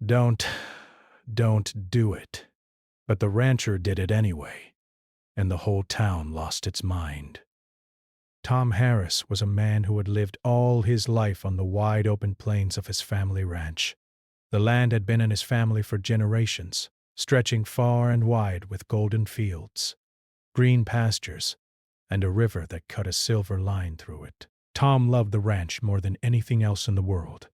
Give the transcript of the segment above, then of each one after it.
Don't, don't do it. But the rancher did it anyway, and the whole town lost its mind. Tom Harris was a man who had lived all his life on the wide open plains of his family ranch. The land had been in his family for generations, stretching far and wide with golden fields, green pastures, and a river that cut a silver line through it. Tom loved the ranch more than anything else in the world.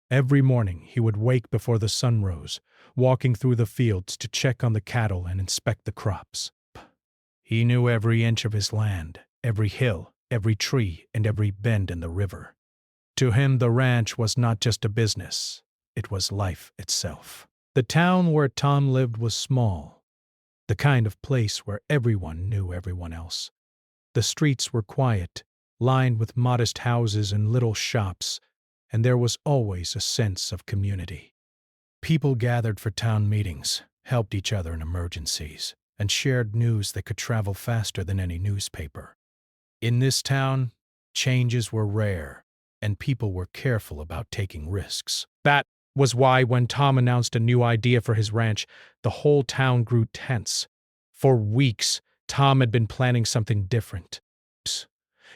Every morning he would wake before the sun rose, walking through the fields to check on the cattle and inspect the crops. He knew every inch of his land, every hill, every tree, and every bend in the river. To him, the ranch was not just a business, it was life itself. The town where Tom lived was small, the kind of place where everyone knew everyone else. The streets were quiet, lined with modest houses and little shops, and there was always a sense of community. People gathered for town meetings, helped each other in emergencies, and shared news that could travel faster than any newspaper. In this town, changes were rare, and people were careful about taking risks. That was why when Tom announced a new idea for his ranch, the whole town grew tense. For weeks, Tom had been planning something different.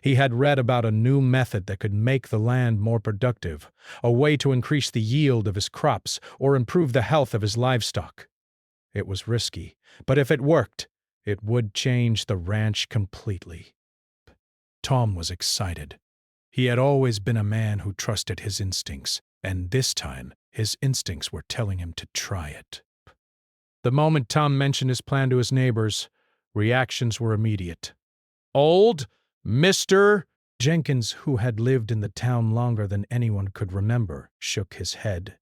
He had read about a new method that could make the land more productive, a way to increase the yield of his crops or improve the health of his livestock. It was risky, but if it worked, it would change the ranch completely. Tom was excited. He had always been a man who trusted his instincts, and this time his instincts were telling him to try it. The moment Tom mentioned his plan to his neighbors, reactions were immediate. Old Mr. Jenkins, who had lived in the town longer than anyone could remember, shook his head.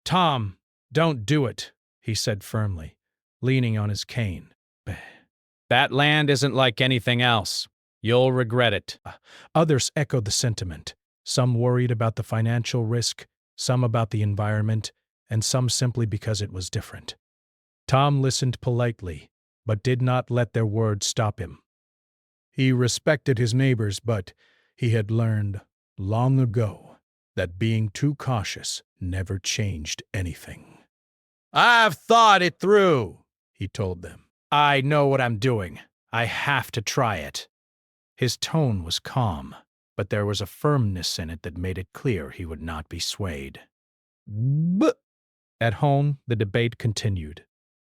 "Tom, don't do it," he said firmly, leaning on his cane. "That land isn't like anything else. You'll regret it." Others echoed the sentiment, some worried about the financial risk, some about the environment, and some simply because it was different. Tom listened politely, but did not let their words stop him. He respected his neighbors, but he had learned long ago that being too cautious never changed anything. "I've thought it through," he told them. "I know what I'm doing. I have to try it." His tone was calm, but there was a firmness in it that made it clear he would not be swayed. At home, the debate continued.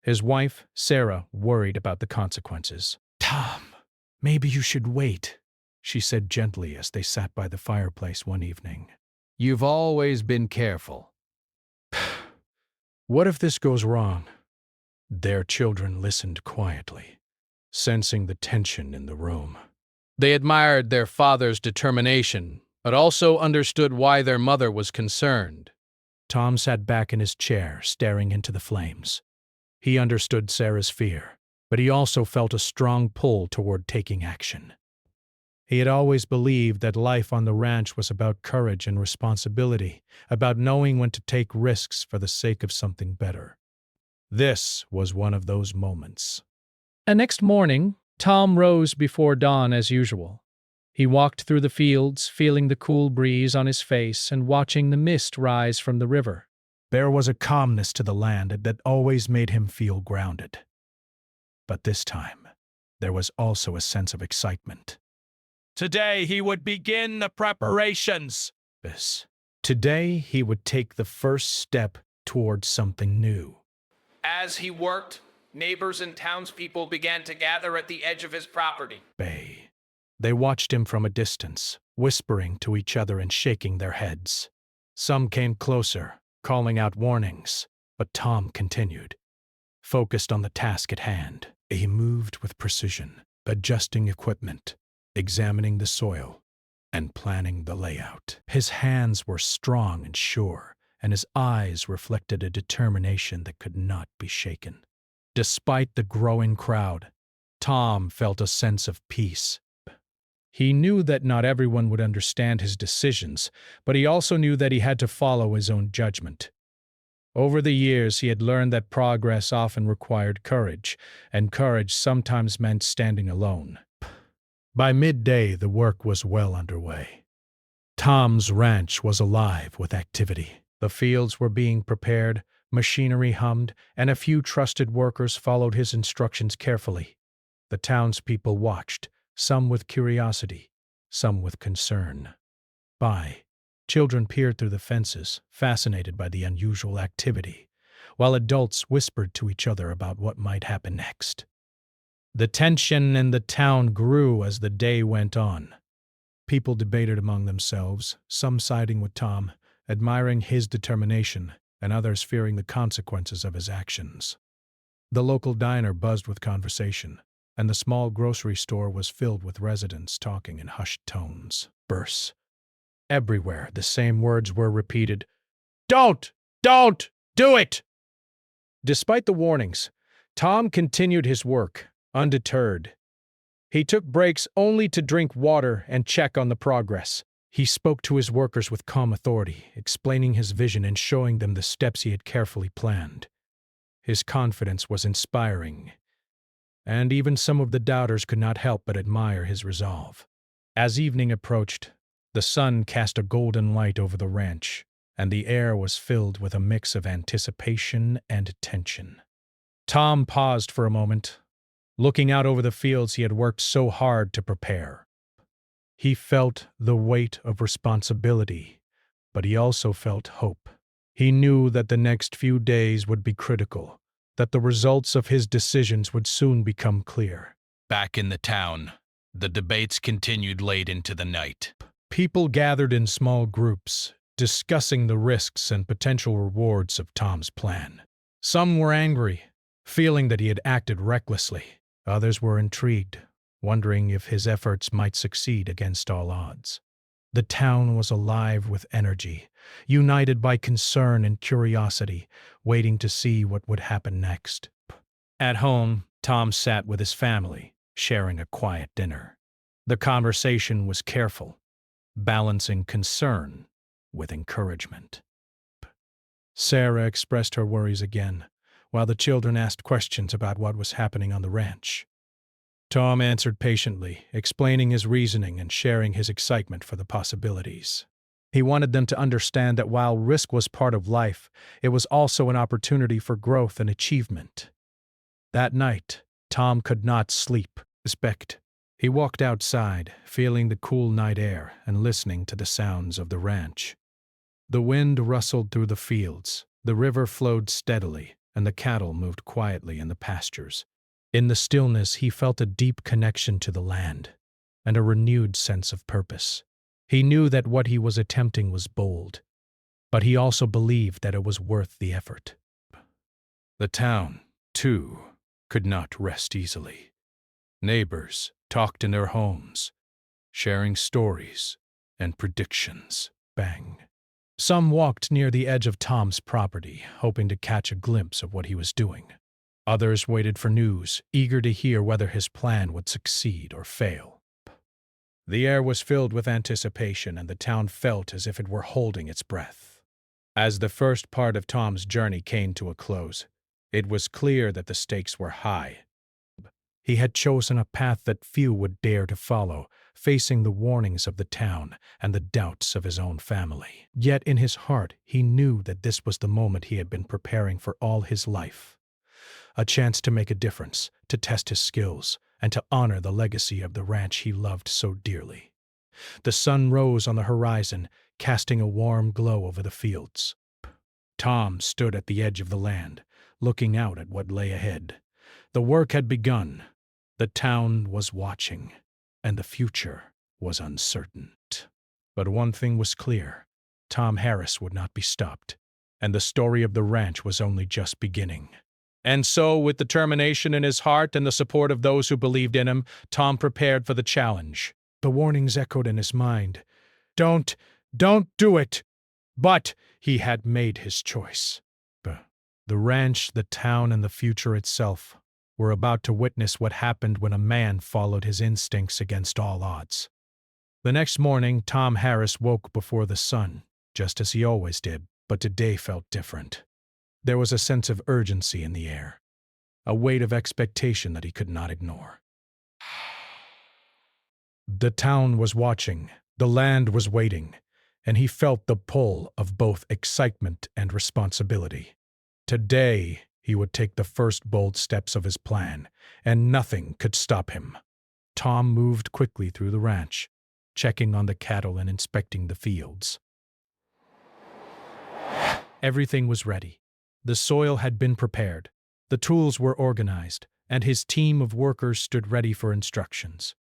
His wife, Sarah, worried about the consequences. "Tom, maybe you should wait," she said gently as they sat by the fireplace one evening. "You've always been careful." "What if this goes wrong?" Their children listened quietly, sensing the tension in the room. They admired their father's determination, but also understood why their mother was concerned. Tom sat back in his chair, staring into the flames. He understood Sarah's fear, but he also felt a strong pull toward taking action. He had always believed that life on the ranch was about courage and responsibility, about knowing when to take risks for the sake of something better. This was one of those moments. The next morning, Tom rose before dawn as usual. He walked through the fields, feeling the cool breeze on his face and watching the mist rise from the river. There was a calmness to the land that always made him feel grounded. But this time, there was also a sense of excitement. Today he would begin the preparations. Today he would take the first step towards something new. As he worked, neighbors and townspeople began to gather at the edge of his property. They watched him from a distance, whispering to each other and shaking their heads. Some came closer, calling out warnings, but Tom continued, focused on the task at hand. He moved with precision, adjusting equipment, examining the soil, and planning the layout. His hands were strong and sure, and his eyes reflected a determination that could not be shaken. Despite the growing crowd, Tom felt a sense of peace. He knew that not everyone would understand his decisions, but he also knew that he had to follow his own judgment. Over the years, he had learned that progress often required courage, and courage sometimes meant standing alone. By midday, the work was well underway. Tom's ranch was alive with activity. The fields were being prepared, machinery hummed, and a few trusted workers followed his instructions carefully. The townspeople watched, some with curiosity, some with concern. Children peered through the fences, fascinated by the unusual activity, while adults whispered to each other about what might happen next. The tension in the town grew as the day went on. People debated among themselves, some siding with Tom, admiring his determination, and others fearing the consequences of his actions. The local diner buzzed with conversation, and the small grocery store was filled with residents talking in hushed tones. Bursts. Everywhere, the same words were repeated. Don't do it! Despite the warnings, Tom continued his work, undeterred. He took breaks only to drink water and check on the progress. He spoke to his workers with calm authority, explaining his vision and showing them the steps he had carefully planned. His confidence was inspiring, and even some of the doubters could not help but admire his resolve. As evening approached, the sun cast a golden light over the ranch, and the air was filled with a mix of anticipation and tension. Tom paused for a moment, looking out over the fields he had worked so hard to prepare. He felt the weight of responsibility, but he also felt hope. He knew that the next few days would be critical, that the results of his decisions would soon become clear. Back in the town, the debates continued late into the night. People gathered in small groups, discussing the risks and potential rewards of Tom's plan. Some were angry, feeling that he had acted recklessly. Others were intrigued, wondering if his efforts might succeed against all odds. The town was alive with energy, united by concern and curiosity, waiting to see what would happen next. At home, Tom sat with his family, sharing a quiet dinner. The conversation was careful, balancing concern with encouragement. Sarah expressed her worries again, while the children asked questions about what was happening on the ranch. Tom answered patiently, explaining his reasoning and sharing his excitement for the possibilities. He wanted them to understand that while risk was part of life, it was also an opportunity for growth and achievement. That night, Tom could not sleep. He walked outside, feeling the cool night air and listening to the sounds of the ranch. The wind rustled through the fields, the river flowed steadily, and the cattle moved quietly in the pastures. In the stillness, he felt a deep connection to the land and a renewed sense of purpose. He knew that what he was attempting was bold, but he also believed that it was worth the effort. The town, too, could not rest easily. Neighbors talked in their homes, sharing stories and predictions. Some walked near the edge of Tom's property, hoping to catch a glimpse of what he was doing. Others waited for news, eager to hear whether his plan would succeed or fail. The air was filled with anticipation, and the town felt as if it were holding its breath. As the first part of Tom's journey came to a close, it was clear that the stakes were high. He had chosen a path that few would dare to follow, facing the warnings of the town and the doubts of his own family. Yet in his heart, he knew that this was the moment he had been preparing for all his life. A chance to make a difference, to test his skills, and to honor the legacy of the ranch he loved so dearly. The sun rose on the horizon, casting a warm glow over the fields. Tom stood at the edge of the land, looking out at what lay ahead. The work had begun. The town was watching, and the future was uncertain. But one thing was clear: Tom Harris would not be stopped, and the story of the ranch was only just beginning. And so, with determination in his heart and the support of those who believed in him, Tom prepared for the challenge. The warnings echoed in his mind. Don't do it! But he had made his choice. The ranch, the town, and the future itself were about to witness what happened when a man followed his instincts against all odds. The next morning, Tom Harris woke before the sun, just as he always did, but today felt different. There was a sense of urgency in the air, a weight of expectation that he could not ignore. The town was watching, the land was waiting, and he felt the pull of both excitement and responsibility. Today, he would take the first bold steps of his plan, and nothing could stop him. Tom moved quickly through the ranch, checking on the cattle and inspecting the fields. Everything was ready. The soil had been prepared, the tools were organized, and his team of workers stood ready for instructions.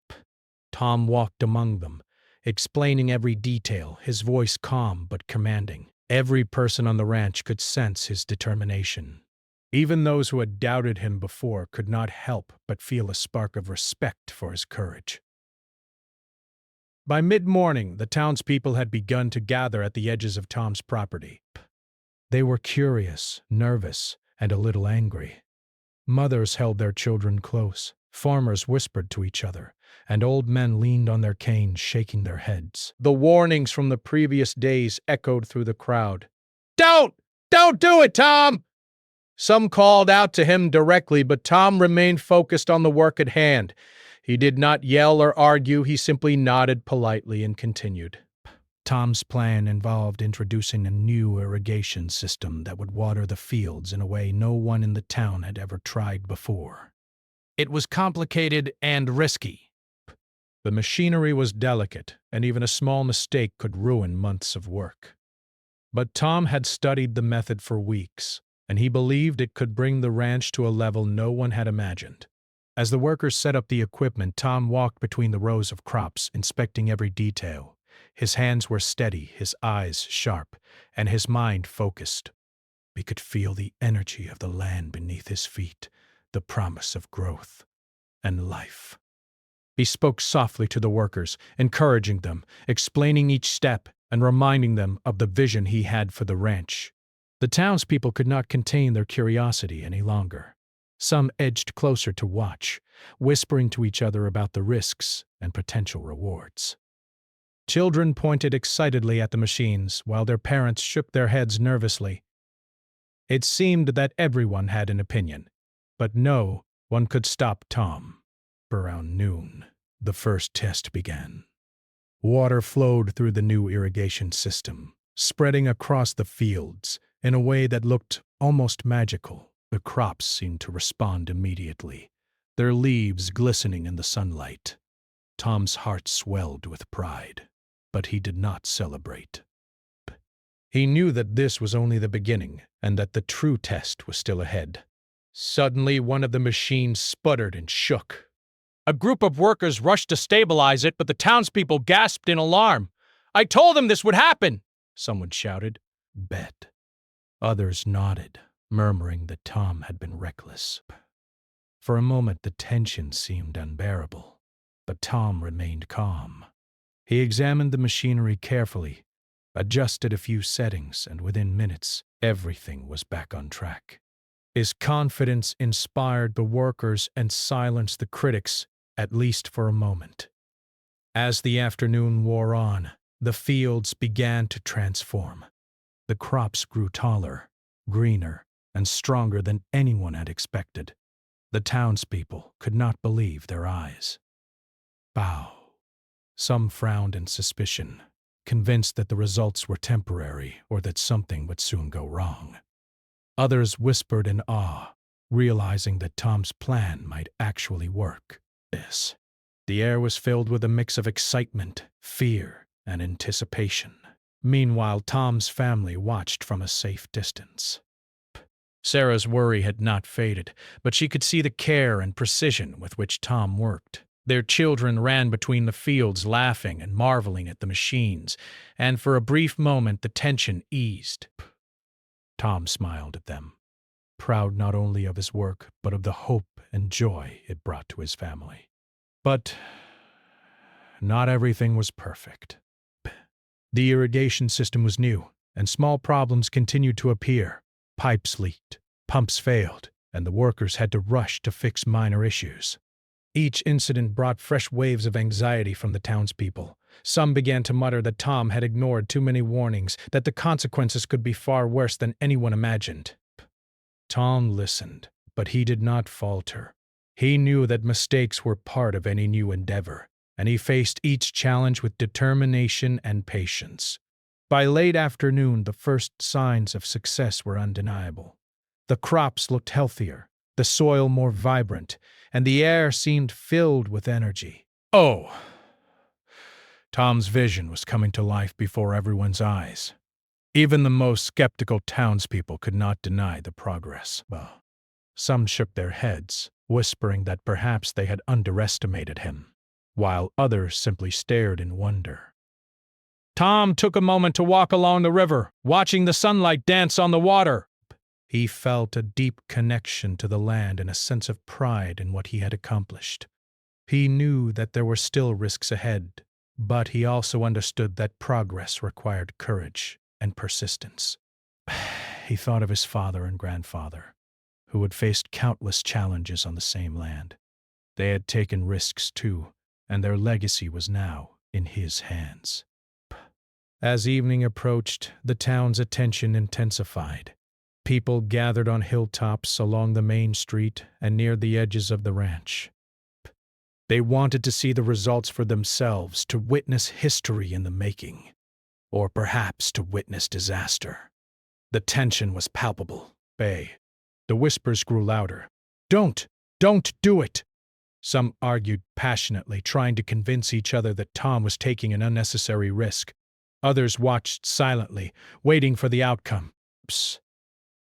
Tom walked among them, explaining every detail, his voice calm but commanding. Every person on the ranch could sense his determination. Even those who had doubted him before could not help but feel a spark of respect for his courage. By mid-morning, the townspeople had begun to gather at the edges of Tom's property. They were curious, nervous, and a little angry. Mothers held their children close, farmers whispered to each other, and old men leaned on their canes, shaking their heads. The warnings from the previous days echoed through the crowd. Don't do it, Tom! Some called out to him directly, but Tom remained focused on the work at hand. He did not yell or argue, he simply nodded politely and continued. Tom's plan involved introducing a new irrigation system that would water the fields in a way no one in the town had ever tried before. It was complicated and risky. The machinery was delicate, and even a small mistake could ruin months of work. But Tom had studied the method for weeks, and he believed it could bring the ranch to a level no one had imagined. As the workers set up the equipment, Tom walked between the rows of crops, inspecting every detail. His hands were steady, his eyes sharp, and his mind focused. He could feel the energy of the land beneath his feet, the promise of growth and life. He spoke softly to the workers, encouraging them, explaining each step, and reminding them of the vision he had for the ranch. The townspeople could not contain their curiosity any longer. Some edged closer to watch, whispering to each other about the risks and potential rewards. Children pointed excitedly at the machines, while their parents shook their heads nervously. It seemed that everyone had an opinion, but no one could stop Tom. Around noon, the first test began. Water flowed through the new irrigation system, spreading across the fields in a way that looked almost magical. The crops seemed to respond immediately, their leaves glistening in the sunlight. Tom's heart swelled with pride, but he did not celebrate. He knew that this was only the beginning, and that the true test was still ahead. Suddenly, one of the machines sputtered and shook. A group of workers rushed to stabilize it, but the townspeople gasped in alarm. "I told them this would happen!" someone shouted. Bet. Others nodded, murmuring that Tom had been reckless. For a moment, the tension seemed unbearable, but Tom remained calm. He examined the machinery carefully, adjusted a few settings, and within minutes, everything was back on track. His confidence inspired the workers and silenced the critics, at least for a moment. As the afternoon wore on, the fields began to transform. The crops grew taller, greener, and stronger than anyone had expected. The townspeople could not believe their eyes. Bow. Some frowned in suspicion, convinced that the results were temporary or that something would soon go wrong. Others whispered in awe, realizing that Tom's plan might actually work. The air was filled with a mix of excitement, fear, and anticipation. Meanwhile, Tom's family watched from a safe distance. Sarah's worry had not faded, but she could see the care and precision with which Tom worked. Their children ran between the fields, laughing and marveling at the machines, and for a brief moment the tension eased. Tom smiled at them, proud not only of his work, but of the hope and joy it brought to his family. But not everything was perfect. The irrigation system was new, and small problems continued to appear. Pipes leaked, pumps failed, and the workers had to rush to fix minor issues. Each incident brought fresh waves of anxiety from the townspeople. Some began to mutter that Tom had ignored too many warnings, that the consequences could be far worse than anyone imagined. Tom listened, but he did not falter. He knew that mistakes were part of any new endeavor, and he faced each challenge with determination and patience. By late afternoon, the first signs of success were undeniable. The crops looked healthier, the soil more vibrant, and the air seemed filled with energy. Oh! Tom's vision was coming to life before everyone's eyes. Even the most skeptical townspeople could not deny the progress. Some shook their heads, whispering that perhaps they had underestimated him, while others simply stared in wonder. Tom took a moment to walk along the river, watching the sunlight dance on the water. He felt a deep connection to the land and a sense of pride in what he had accomplished. He knew that there were still risks ahead, but he also understood that progress required courage and persistence. He thought of his father and grandfather, who had faced countless challenges on the same land. They had taken risks too, and their legacy was now in his hands. As evening approached, the town's attention intensified. People gathered on hilltops, along the main street, and near the edges of the ranch. They wanted to see the results for themselves, to witness history in the making, or perhaps to witness disaster. The tension was palpable. The whispers grew louder. Don't do it! Some argued passionately, trying to convince each other that Tom was taking an unnecessary risk. Others watched silently, waiting for the outcome.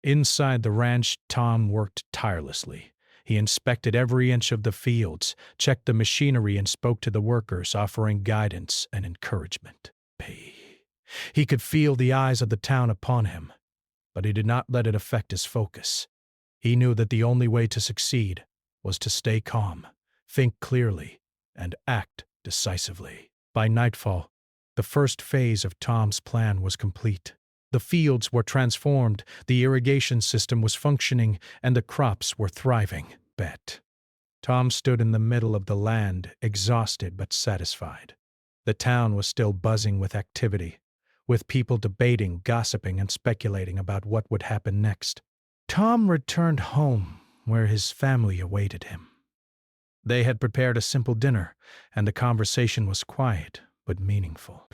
Inside the ranch, Tom worked tirelessly. He inspected every inch of the fields, checked the machinery, and spoke to the workers, offering guidance and encouragement. He could feel the eyes of the town upon him, but he did not let it affect his focus. He knew that the only way to succeed was to stay calm, think clearly, and act decisively. By nightfall, the first phase of Tom's plan was complete. The fields were transformed, the irrigation system was functioning, and the crops were thriving. Tom stood in the middle of the land, exhausted but satisfied. The town was still buzzing with activity, with people debating, gossiping, and speculating about what would happen next. Tom returned home, where his family awaited him. They had prepared a simple dinner, and the conversation was quiet but meaningful.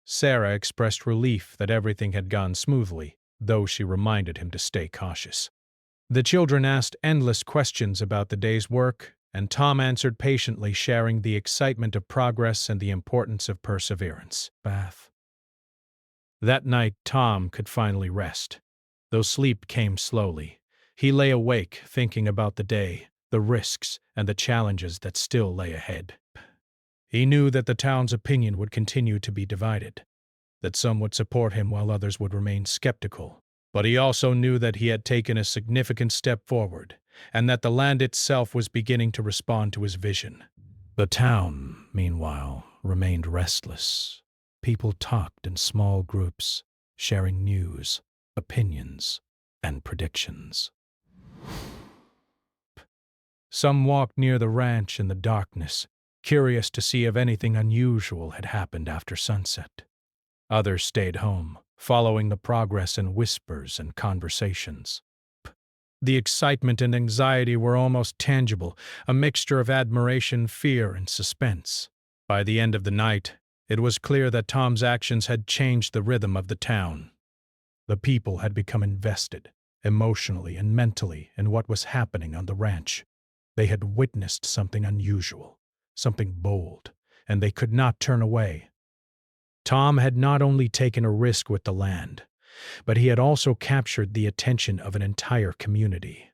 Sarah expressed relief that everything had gone smoothly, though she reminded him to stay cautious. The children asked endless questions about the day's work, and Tom answered patiently, sharing the excitement of progress and the importance of perseverance. That night, Tom could finally rest, though sleep came slowly. He lay awake, thinking about the day, the risks, and the challenges that still lay ahead. He knew that the town's opinion would continue to be divided, that some would support him while others would remain skeptical. But he also knew that he had taken a significant step forward, and that the land itself was beginning to respond to his vision. The town, meanwhile, remained restless. People talked in small groups, sharing news, opinions, and predictions. Some walked near the ranch in the darkness, curious to see if anything unusual had happened after sunset. Others stayed home, following the progress in whispers and conversations. The excitement and anxiety were almost tangible, a mixture of admiration, fear, and suspense. By the end of the night, it was clear that Tom's actions had changed the rhythm of the town. The people had become invested, emotionally and mentally, in what was happening on the ranch. They had witnessed something unusual, something bold, and they could not turn away. Tom had not only taken a risk with the land, but he had also captured the attention of an entire community.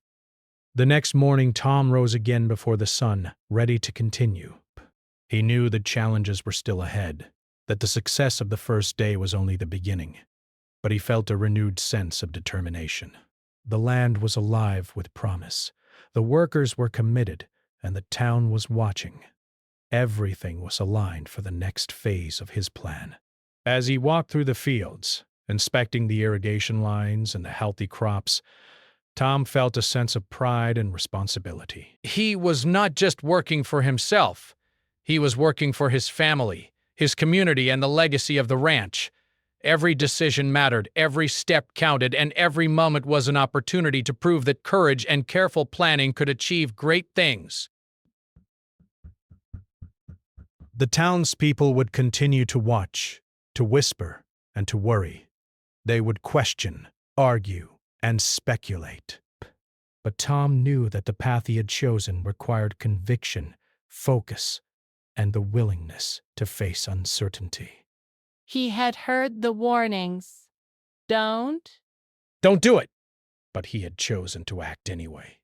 The next morning, Tom rose again before the sun, ready to continue. He knew the challenges were still ahead, that the success of the first day was only the beginning, but he felt a renewed sense of determination. The land was alive with promise. The workers were committed, and the town was watching. Everything was aligned for the next phase of his plan. As he walked through the fields, inspecting the irrigation lines and the healthy crops, Tom felt a sense of pride and responsibility. He was not just working for himself. He was working for his family, his community, and the legacy of the ranch. Every decision mattered, every step counted, and every moment was an opportunity to prove that courage and careful planning could achieve great things. The townspeople would continue to watch, to whisper, and to worry. They would question, argue, and speculate. But Tom knew that the path he had chosen required conviction, focus, and the willingness to face uncertainty. He had heard the warnings. Don't. Don't do it! But he had chosen to act anyway.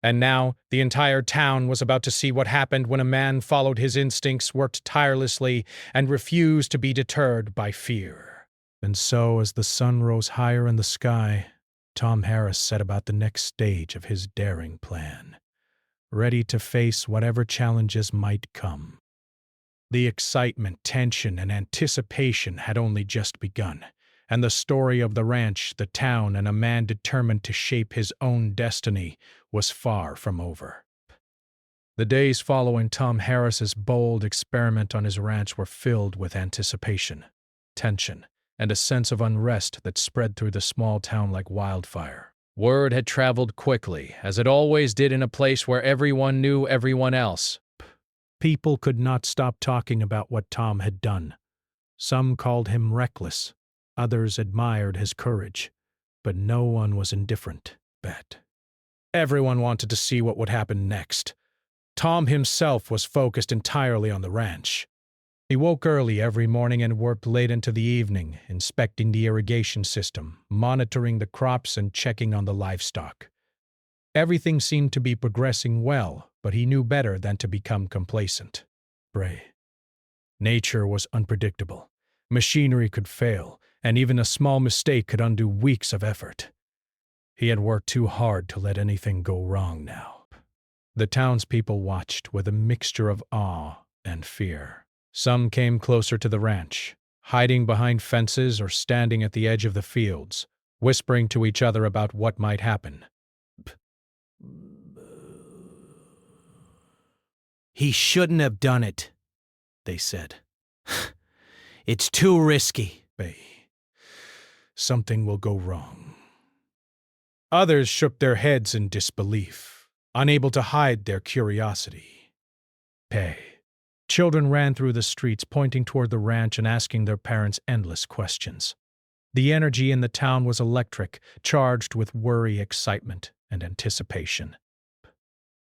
And now, the entire town was about to see what happened when a man followed his instincts, worked tirelessly, and refused to be deterred by fear. And so, as the sun rose higher in the sky, Tom Harris set about the next stage of his daring plan, ready to face whatever challenges might come. The excitement, tension, and anticipation had only just begun, and the story of the ranch, the town, and a man determined to shape his own destiny was far from over. The days following Tom Harris's bold experiment on his ranch were filled with anticipation, tension, and a sense of unrest that spread through the small town like wildfire. Word had traveled quickly, as it always did in a place where everyone knew everyone else. People could not stop talking about what Tom had done. Some called him reckless, others admired his courage, but no one was indifferent. Everyone wanted to see what would happen next. Tom himself was focused entirely on the ranch. He woke early every morning and worked late into the evening, inspecting the irrigation system, monitoring the crops, and checking on the livestock. Everything seemed to be progressing well, but he knew better than to become complacent. Nature was unpredictable. Machinery could fail, and even a small mistake could undo weeks of effort. He had worked too hard to let anything go wrong now. The townspeople watched with a mixture of awe and fear. Some came closer to the ranch, hiding behind fences or standing at the edge of the fields, whispering to each other about what might happen. "He shouldn't have done it," they said. "It's too risky." Something will go wrong. Others shook their heads in disbelief, unable to hide their curiosity. Children ran through the streets, pointing toward the ranch and asking their parents endless questions. The energy in the town was electric, charged with worry, excitement, and anticipation.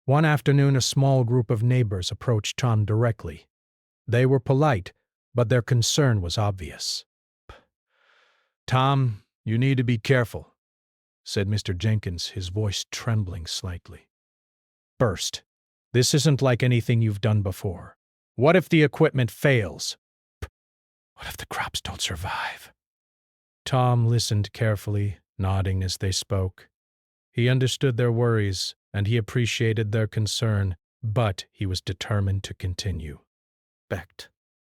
One afternoon, a small group of neighbors approached Tom directly. They were polite, but their concern was obvious. "Tom, you need to be careful," said Mr. Jenkins, his voice trembling slightly. "First, this isn't like anything you've done before. What if the equipment fails? What if the crops don't survive?" Tom listened carefully, nodding as they spoke. He understood their worries, and he appreciated their concern, but he was determined to continue.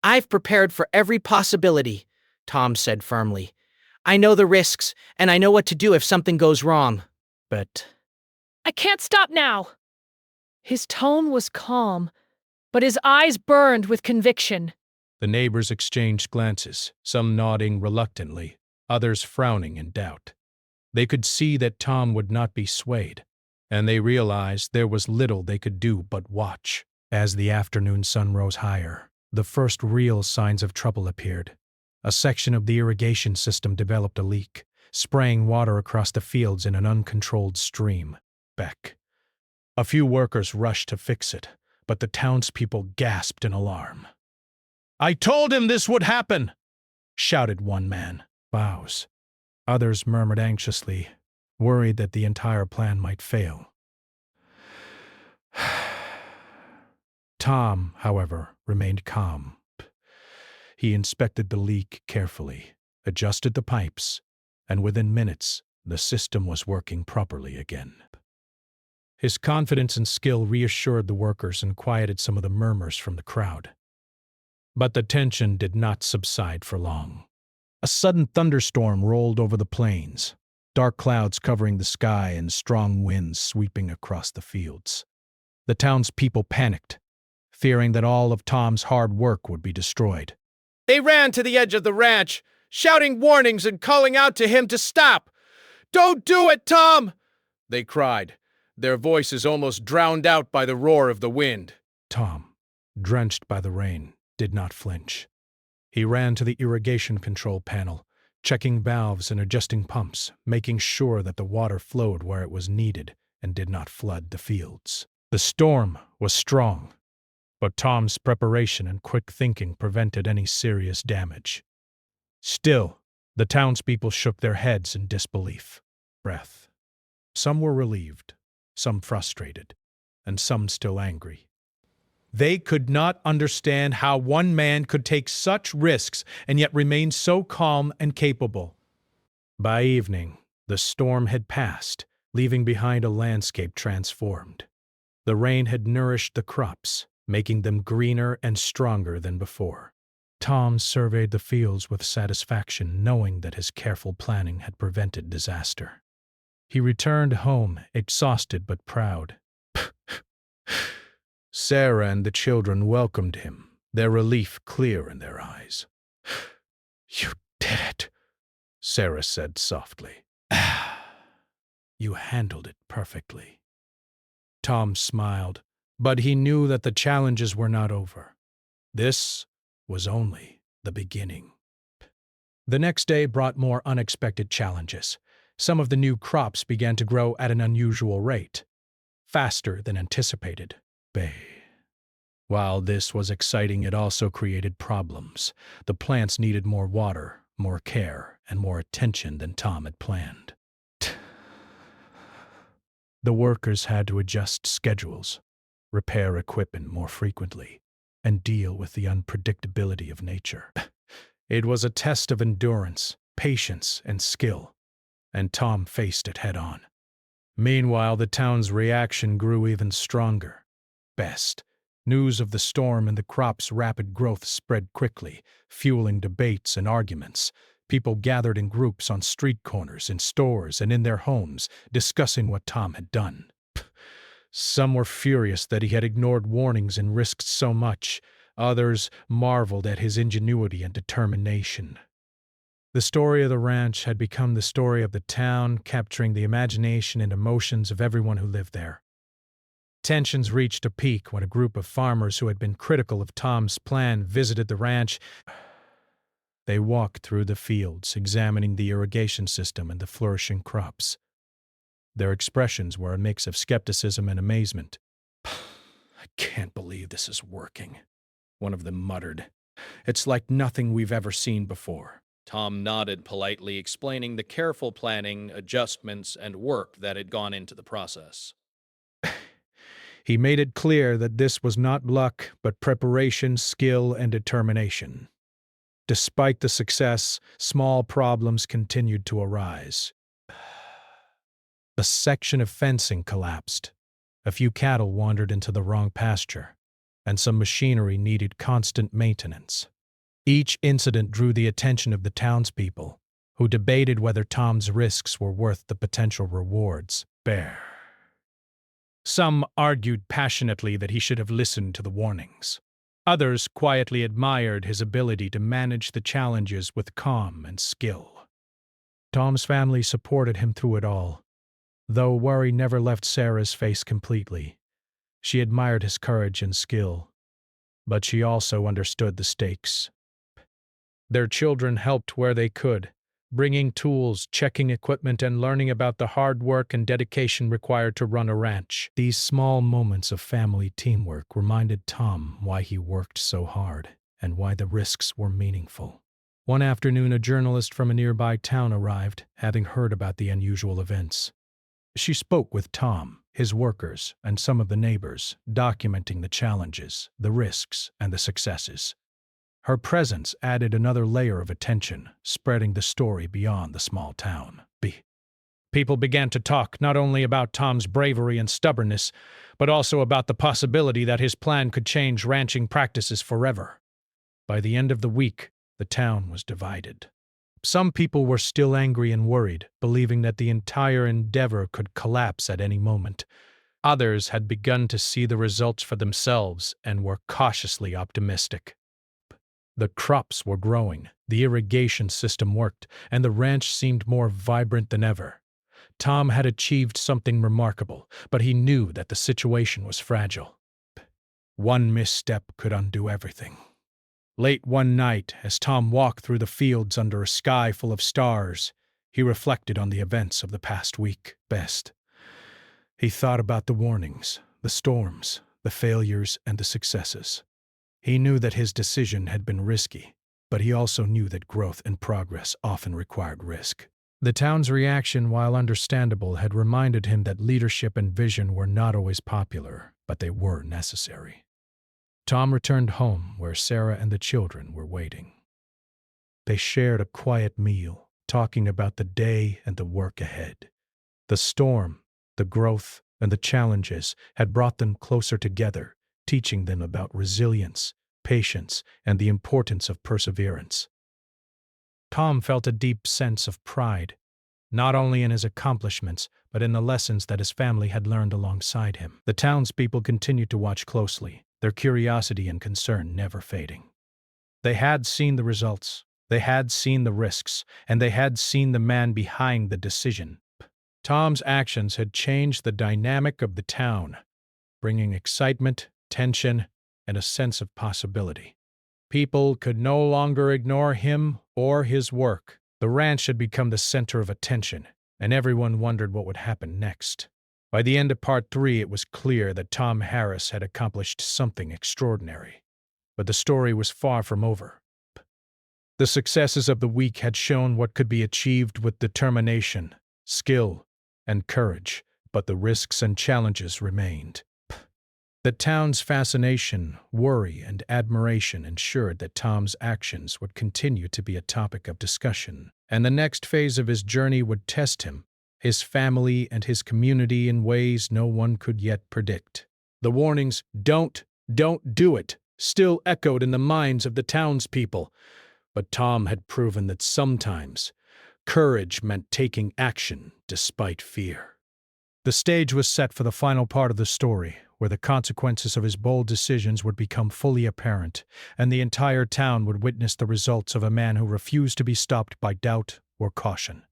"I've prepared for every possibility," Tom said firmly. "I know the risks, and I know what to do if something goes wrong. But I can't stop now." His tone was calm, but his eyes burned with conviction. The neighbors exchanged glances, some nodding reluctantly, others frowning in doubt. They could see that Tom would not be swayed, and they realized there was little they could do but watch. As the afternoon sun rose higher, the first real signs of trouble appeared. A section of the irrigation system developed a leak, spraying water across the fields in an uncontrolled stream. A few workers rushed to fix it, but the townspeople gasped in alarm. "I told him this would happen!" shouted one man. Bows. Others murmured anxiously, worried that the entire plan might fail. Tom, however, remained calm. He inspected the leak carefully, adjusted the pipes, and within minutes, the system was working properly again. His confidence and skill reassured the workers and quieted some of the murmurs from the crowd. But the tension did not subside for long. A sudden thunderstorm rolled over the plains, dark clouds covering the sky and strong winds sweeping across the fields. The townspeople panicked, fearing that all of Tom's hard work would be destroyed. they ran to the edge of the ranch, shouting warnings and calling out to him to stop. "Don't do it, Tom!" they cried, their voices almost drowned out by the roar of the wind. Tom, drenched by the rain, did not flinch. He ran to the irrigation control panel, checking valves and adjusting pumps, making sure that the water flowed where it was needed and did not flood the fields. The storm was strong, but Tom's preparation and quick thinking prevented any serious damage. Still, the townspeople shook their heads in disbelief. Some were relieved, some frustrated, and some still angry. They could not understand how one man could take such risks and yet remain so calm and capable. By evening, the storm had passed, leaving behind a landscape transformed. The rain had nourished the crops, making them greener and stronger than before. Tom surveyed the fields with satisfaction, knowing that his careful planning had prevented disaster. He returned home, exhausted but proud. Sarah and the children welcomed him, their relief clear in their eyes. "You did it," Sarah said softly. "You handled it perfectly." Tom smiled, but he knew that the challenges were not over. This was only the beginning. The next day brought more unexpected challenges. Some of the new crops began to grow at an unusual rate, faster than anticipated. While this was exciting, it also created problems. The plants needed more water, more care, and more attention than Tom had planned. The workers had to adjust schedules, repair equipment more frequently, and deal with the unpredictability of nature. It was a test of endurance, patience, and skill, and Tom faced it head-on. Meanwhile, the town's reaction grew even stronger. News of the storm and the crop's rapid growth spread quickly, fueling debates and arguments. People gathered in groups on street corners, in stores, and in their homes, discussing what Tom had done. Some were furious that he had ignored warnings and risked so much. Others marveled at his ingenuity and determination. The story of the ranch had become the story of the town, capturing the imagination and emotions of everyone who lived there. Tensions reached a peak when a group of farmers who had been critical of Tom's plan visited the ranch. They walked through the fields, examining the irrigation system and the flourishing crops. Their expressions were a mix of skepticism and amazement. "I can't believe this is working," one of them muttered. "It's like nothing we've ever seen before." Tom nodded politely, explaining the careful planning, adjustments, and work that had gone into the process. He made it clear that this was not luck, but preparation, skill, and determination. Despite the success, small problems continued to arise. A section of fencing collapsed. A few cattle wandered into the wrong pasture, and some machinery needed constant maintenance. Each incident drew the attention of the townspeople, who debated whether Tom's risks were worth the potential rewards. Some argued passionately that he should have listened to the warnings. Others quietly admired his ability to manage the challenges with calm and skill. Tom's family supported him through it all, though worry never left Sarah's face completely. She admired his courage and skill, but she also understood the stakes. Their children helped where they could, bringing tools, checking equipment, and learning about the hard work and dedication required to run a ranch. These small moments of family teamwork reminded Tom why he worked so hard and why the risks were meaningful. One afternoon, a journalist from a nearby town arrived, having heard about the unusual events. She spoke with Tom, his workers, and some of the neighbors, documenting the challenges, the risks, and the successes. Her presence added another layer of attention, spreading the story beyond the small town. People began to talk not only about Tom's bravery and stubbornness, but also about the possibility that his plan could change ranching practices forever. By the end of the week, the town was divided. Some people were still angry and worried, believing that the entire endeavor could collapse at any moment. Others had begun to see the results for themselves and were cautiously optimistic. The crops were growing, the irrigation system worked, and the ranch seemed more vibrant than ever. Tom had achieved something remarkable, but he knew that the situation was fragile. One misstep could undo everything. Late one night, as Tom walked through the fields under a sky full of stars, he reflected on the events of the past week best. He thought about the warnings, the storms, the failures, and the successes. He knew that his decision had been risky, but he also knew that growth and progress often required risk. The town's reaction, while understandable, had reminded him that leadership and vision were not always popular, but they were necessary. Tom returned home where Sarah and the children were waiting. They shared a quiet meal, talking about the day and the work ahead. The storm, the growth, and the challenges had brought them closer together, teaching them about resilience, patience, and the importance of perseverance. Tom felt a deep sense of pride, not only in his accomplishments, but in the lessons that his family had learned alongside him. The townspeople continued to watch closely, their curiosity and concern never fading. They had seen the results, they had seen the risks, and they had seen the man behind the decision. Tom's actions had changed the dynamic of the town, bringing excitement, tension, and a sense of possibility. People could no longer ignore him or his work. The ranch had become the center of attention, and everyone wondered what would happen next. By the end of Part 3, it was clear that Tom Harris had accomplished something extraordinary. But the story was far from over. The successes of the week had shown what could be achieved with determination, skill, and courage, but the risks and challenges remained. The town's fascination, worry, and admiration ensured that Tom's actions would continue to be a topic of discussion, and the next phase of his journey would test him, his family, and his community in ways no one could yet predict. The warnings, don't do it, still echoed in the minds of the townspeople, but Tom had proven that sometimes courage meant taking action despite fear. The stage was set for the final part of the story, where the consequences of his bold decisions would become fully apparent, and the entire town would witness the results of a man who refused to be stopped by doubt or caution.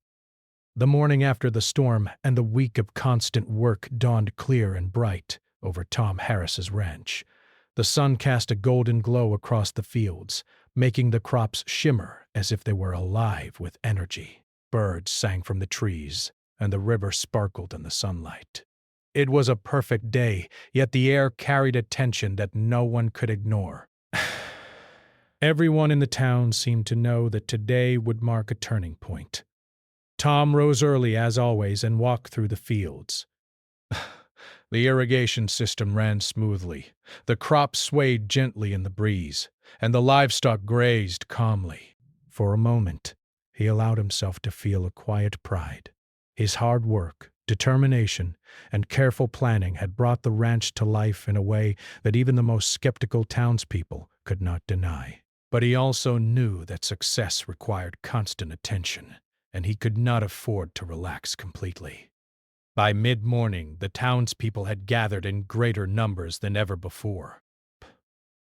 The morning after the storm and the week of constant work dawned clear and bright over Tom Harris's ranch. The sun cast a golden glow across the fields, making the crops shimmer as if they were alive with energy. Birds sang from the trees, and the river sparkled in the sunlight. It was a perfect day, yet the air carried a tension that no one could ignore. Everyone in the town seemed to know that today would mark a turning point. Tom rose early, as always, and walked through the fields. The irrigation system ran smoothly, the crops swayed gently in the breeze, and the livestock grazed calmly. For a moment, he allowed himself to feel a quiet pride. His hard work, determination, and careful planning had brought the ranch to life in a way that even the most skeptical townspeople could not deny. But he also knew that success required constant attention, and he could not afford to relax completely. By mid-morning, the townspeople had gathered in greater numbers than ever before.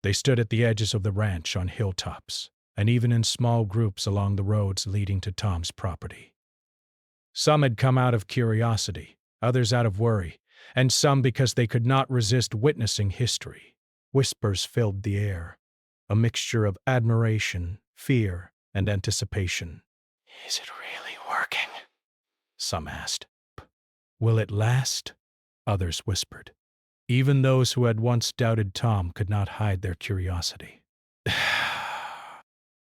They stood at the edges of the ranch on hilltops, and even in small groups along the roads leading to Tom's property. Some had come out of curiosity, others out of worry, and some because they could not resist witnessing history. Whispers filled the air, a mixture of admiration, fear, and anticipation. "Is it really working?" some asked. "Will it last?" others whispered. Even those who had once doubted Tom could not hide their curiosity.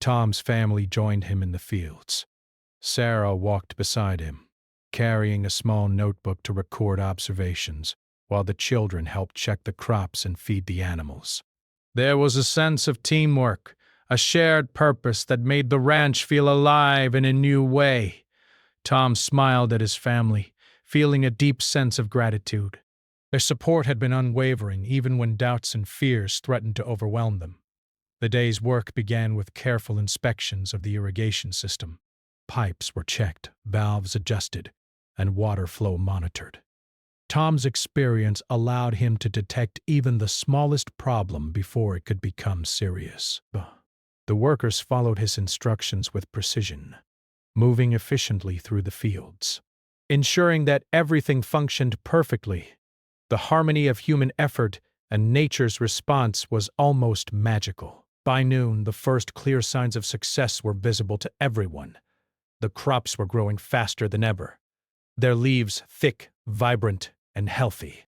Tom's family joined him in the fields. Sarah walked beside him, carrying a small notebook to record observations, while the children helped check the crops and feed the animals. There was a sense of teamwork, a shared purpose that made the ranch feel alive in a new way. Tom smiled at his family, feeling a deep sense of gratitude. Their support had been unwavering even when doubts and fears threatened to overwhelm them. The day's work began with careful inspections of the irrigation system. Pipes were checked, valves adjusted, and water flow monitored. Tom's experience allowed him to detect even the smallest problem before it could become serious. The workers followed his instructions with precision, moving efficiently through the fields, ensuring that everything functioned perfectly. The harmony of human effort and nature's response was almost magical. By noon, the first clear signs of success were visible to everyone. The crops were growing faster than ever, their leaves thick, vibrant, and healthy.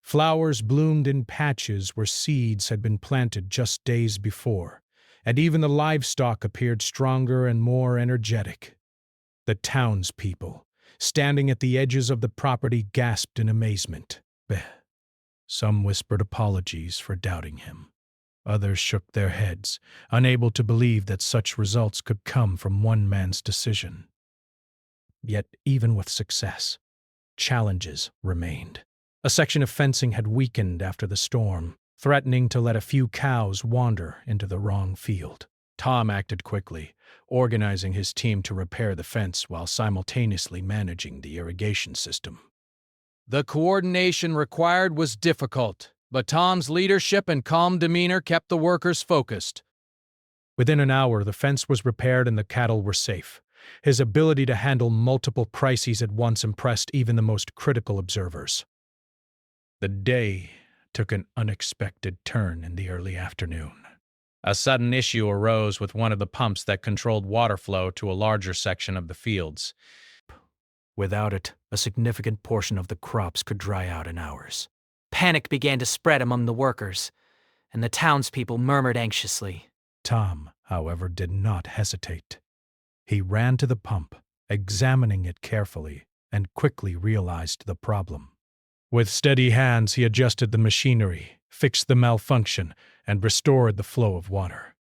Flowers bloomed in patches where seeds had been planted just days before, and even the livestock appeared stronger and more energetic. The townspeople, standing at the edges of the property, gasped in amazement. Some whispered apologies for doubting him. Others shook their heads, unable to believe that such results could come from one man's decision. Yet, even with success, challenges remained. A section of fencing had weakened after the storm, threatening to let a few cows wander into the wrong field. Tom acted quickly, organizing his team to repair the fence while simultaneously managing the irrigation system. The coordination required was difficult, but Tom's leadership and calm demeanor kept the workers focused. Within an hour, the fence was repaired and the cattle were safe. His ability to handle multiple crises at once impressed even the most critical observers. The day took an unexpected turn in the early afternoon. A sudden issue arose with one of the pumps that controlled water flow to a larger section of the fields. Without it, a significant portion of the crops could dry out in hours. Panic began to spread among the workers, and the townspeople murmured anxiously. Tom, however, did not hesitate. He ran to the pump, examining it carefully, and quickly realized the problem. With steady hands, he adjusted the machinery, fixed the malfunction, and restored the flow of water.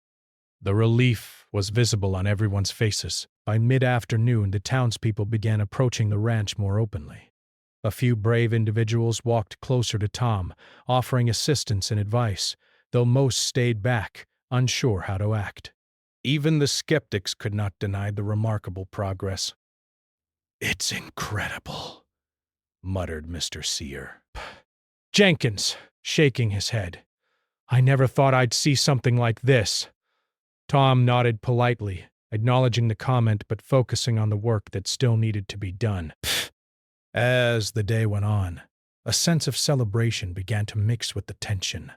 The relief was visible on everyone's faces. By mid-afternoon, the townspeople began approaching the ranch more openly. A few brave individuals walked closer to Tom, offering assistance and advice, though most stayed back, unsure how to act. Even the skeptics could not deny the remarkable progress. "It's incredible," muttered Mr. Sear. Jenkins, shaking his head. "I never thought I'd see something like this." Tom nodded politely, acknowledging the comment but focusing on the work that still needed to be done. As the day went on, a sense of celebration began to mix with the tension.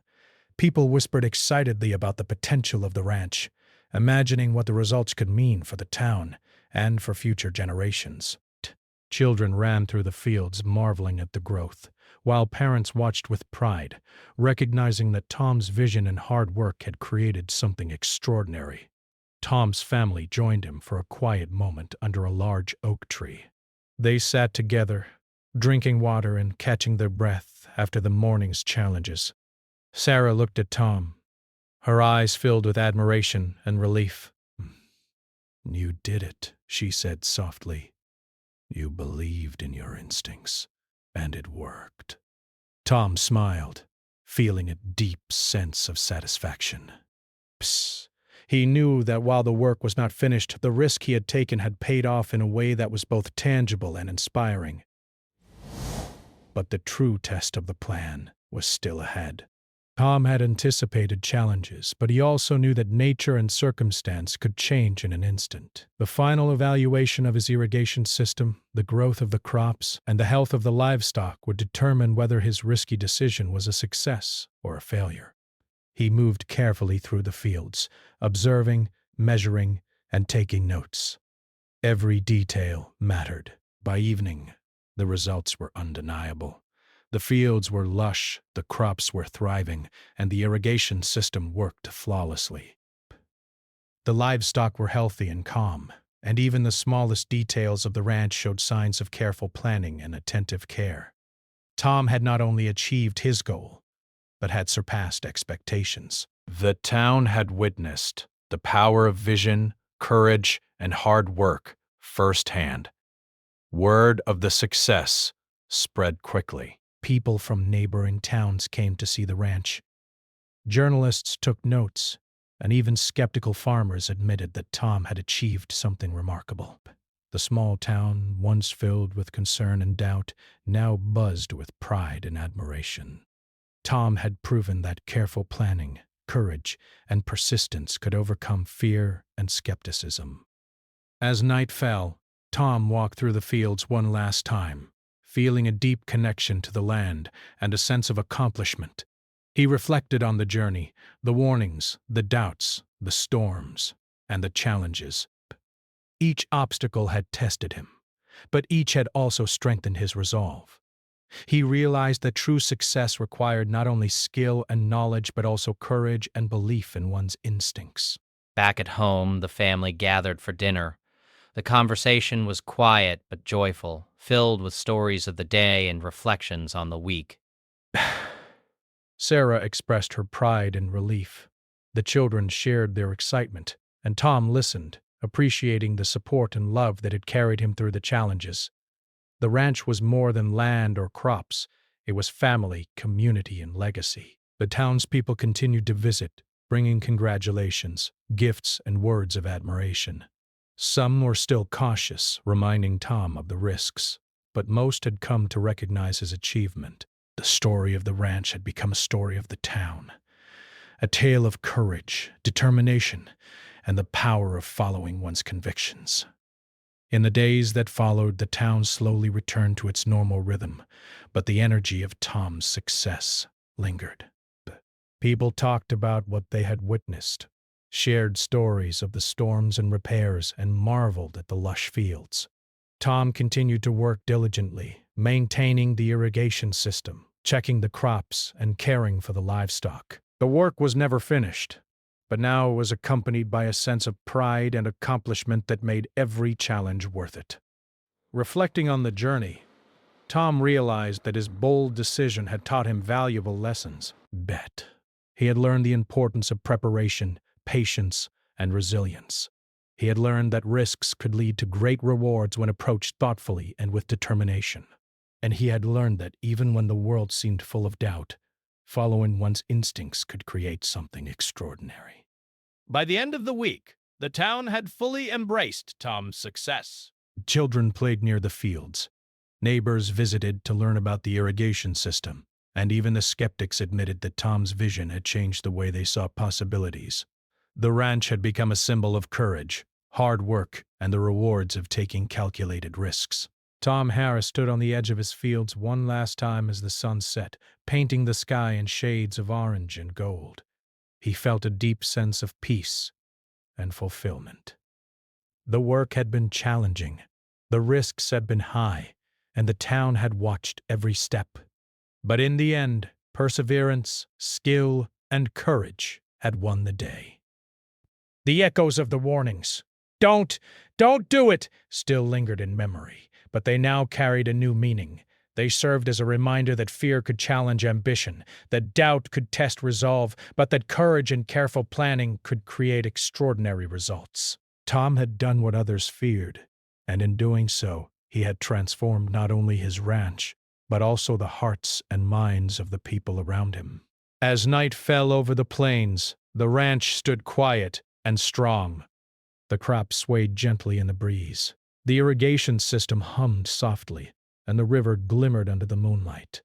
People whispered excitedly about the potential of the ranch, imagining what the results could mean for the town and for future generations. Children ran through the fields, marveling at the growth, while parents watched with pride, recognizing that Tom's vision and hard work had created something extraordinary. Tom's family joined him for a quiet moment under a large oak tree. They sat together, drinking water and catching their breath after the morning's challenges. Sarah looked at Tom, her eyes filled with admiration and relief. "You did it," she said softly. "You believed in your instincts, and it worked." Tom smiled, feeling a deep sense of satisfaction. Psst. He knew that while the work was not finished, the risk he had taken had paid off in a way that was both tangible and inspiring. But the true test of the plan was still ahead. Tom had anticipated challenges, but he also knew that nature and circumstance could change in an instant. The final evaluation of his irrigation system, the growth of the crops, and the health of the livestock would determine whether his risky decision was a success or a failure. He moved carefully through the fields, observing, measuring, and taking notes. Every detail mattered. By evening, the results were undeniable. The fields were lush, the crops were thriving, and the irrigation system worked flawlessly. The livestock were healthy and calm, and even the smallest details of the ranch showed signs of careful planning and attentive care. Tom had not only achieved his goal, but had surpassed expectations. The town had witnessed the power of vision, courage, and hard work firsthand. Word of the success spread quickly. People from neighboring towns came to see the ranch. Journalists took notes, and even skeptical farmers admitted that Tom had achieved something remarkable. The small town, once filled with concern and doubt, now buzzed with pride and admiration. Tom had proven that careful planning, courage, and persistence could overcome fear and skepticism. As night fell, Tom walked through the fields one last time, feeling a deep connection to the land and a sense of accomplishment. He reflected on the journey, the warnings, the doubts, the storms, and the challenges. Each obstacle had tested him, but each had also strengthened his resolve. He realized that true success required not only skill and knowledge but also courage and belief in one's instincts. Back at home, the family gathered for dinner. The conversation was quiet but joyful, filled with stories of the day and reflections on the week. Sarah expressed her pride and relief. The children shared their excitement, and Tom listened, appreciating the support and love that had carried him through the challenges. The ranch was more than land or crops. It was family, community, and legacy. The townspeople continued to visit, bringing congratulations, gifts, and words of admiration. Some were still cautious, reminding Tom of the risks, but most had come to recognize his achievement. The story of the ranch had become a story of the town, a tale of courage, determination, and the power of following one's convictions. In the days that followed, the town slowly returned to its normal rhythm, but the energy of Tom's success lingered. People talked about what they had witnessed, shared stories of the storms and repairs, and marveled at the lush fields. Tom continued to work diligently, maintaining the irrigation system, checking the crops, and caring for the livestock. The work was never finished, but now it was accompanied by a sense of pride and accomplishment that made every challenge worth it. Reflecting on the journey, Tom realized that his bold decision had taught him valuable lessons. He had learned the importance of preparation, patience, and resilience. He had learned that risks could lead to great rewards when approached thoughtfully and with determination. And he had learned that even when the world seemed full of doubt, following one's instincts could create something extraordinary. By the end of the week, the town had fully embraced Tom's success. Children played near the fields. Neighbors visited to learn about the irrigation system, and even the skeptics admitted that Tom's vision had changed the way they saw possibilities. The ranch had become a symbol of courage, hard work, and the rewards of taking calculated risks. Tom Harris stood on the edge of his fields one last time as the sun set, painting the sky in shades of orange and gold. He felt a deep sense of peace and fulfillment. The work had been challenging, the risks had been high, and the town had watched every step. But in the end, perseverance, skill, and courage had won the day. The echoes of the warnings, don't do it, still lingered in memory, but they now carried a new meaning. They served as a reminder that fear could challenge ambition, that doubt could test resolve, but that courage and careful planning could create extraordinary results. Tom had done what others feared, and in doing so, he had transformed not only his ranch, but also the hearts and minds of the people around him. As night fell over the plains, the ranch stood quiet and strong. The crops swayed gently in the breeze. The irrigation system hummed softly, and the river glimmered under the moonlight.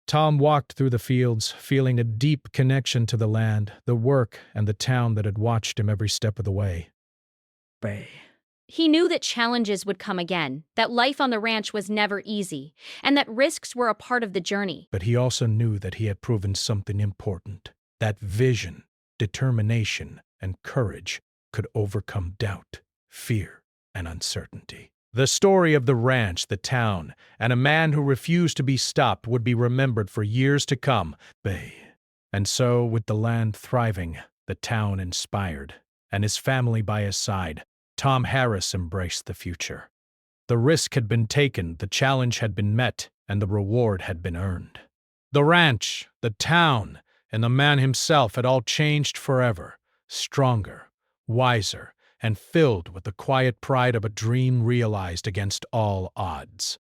Tom walked through the fields, feeling a deep connection to the land, the work, and the town that had watched him every step of the way. He knew that challenges would come again, that life on the ranch was never easy, and that risks were a part of the journey. But he also knew that he had proven something important, that vision, determination, and courage could overcome doubt, fear, and uncertainty. The story of the ranch, the town, and a man who refused to be stopped would be remembered for years to come. And so, with the land thriving, the town inspired, and his family by his side, Tom Harris embraced the future. The risk had been taken, the challenge had been met, and the reward had been earned. The ranch, the town, and the man himself had all changed forever, stronger, wiser, and filled with the quiet pride of a dream realized against all odds.